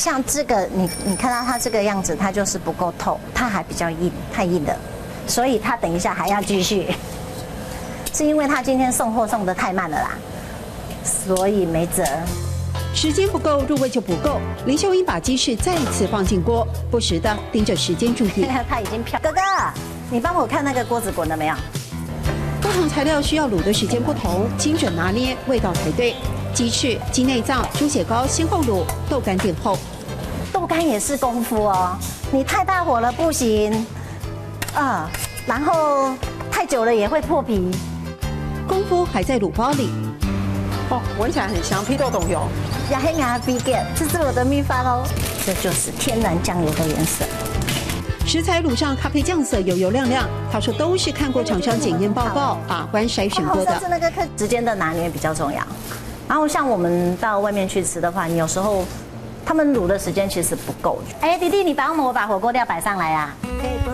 像这个，你看到它这个样子，它就是不够透，它还比较硬，太硬了，所以它等一下还要继续。是因为他今天送货送得太慢了啦，所以没辙。时间不够，入味就不够。林秀英把鸡翅再次放进锅，不时的盯着时间注意。他已经飘。哥哥，你帮我看那个锅子滚了没有？不同材料需要卤的时间不同，精准拿捏，味道才对。鸡翅、鸡内脏、猪血糕先后卤，豆干垫后。豆干也是功夫哦，你太大火了不行。然后太久了也会破皮。功夫还在卤包里。哦，闻起来很香，批豆董油。亚黑牙比给，这是我的秘方哦。这就是天然酱油的颜色。食材卤上咖啡酱色，油油亮亮。他说都是看过厂商检验报告，把关筛选过的。上次那个时间的拿捏比较重要。然后像我们到外面去吃的话，你有时候他们卤的时间其实不够。哎，弟弟，你帮我把火锅料摆上来啊。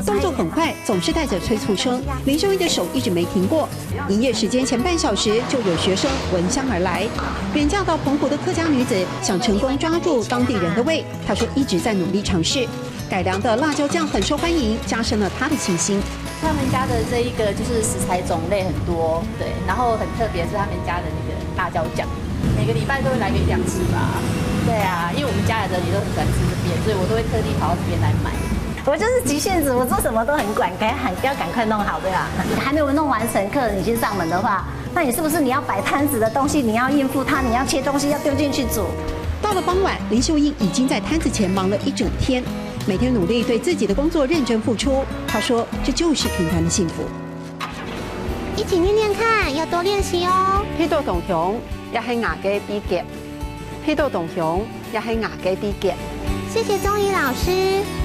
动作很快，总是带着催促声。林秀英的手一直没停过。营业时间前半小时，就有学生闻香而来。远嫁到澎湖的客家女子想成功抓住当地人的胃，她说一直在努力尝试。改良的辣椒酱很受欢迎，加深了她的信心。他们家的这一个就是食材种类很多，对，然后很特别是他们家的那个辣椒酱，每个礼拜都会来个1-2次吧。对啊，因为我们家里的人也都很喜欢吃这边，所以我都会特地跑到这边来买。我就是极限子，我做什么都很管，要赶快弄好，对吧？你还没有弄完成，客人已经上门的话，那你是不是你要摆摊子的东西，你要应付他，你要切东西，要丢进去煮？到了傍晚，林秀英已经在摊子前忙了一整天，每天努力对自己的工作认真付出。她说，这就是平凡的幸福。一起念念看，要多练习哦。批豆董油，要喺牙嘅比嘅。批豆董油，要喺牙嘅比嘅。谢谢宗仪老师。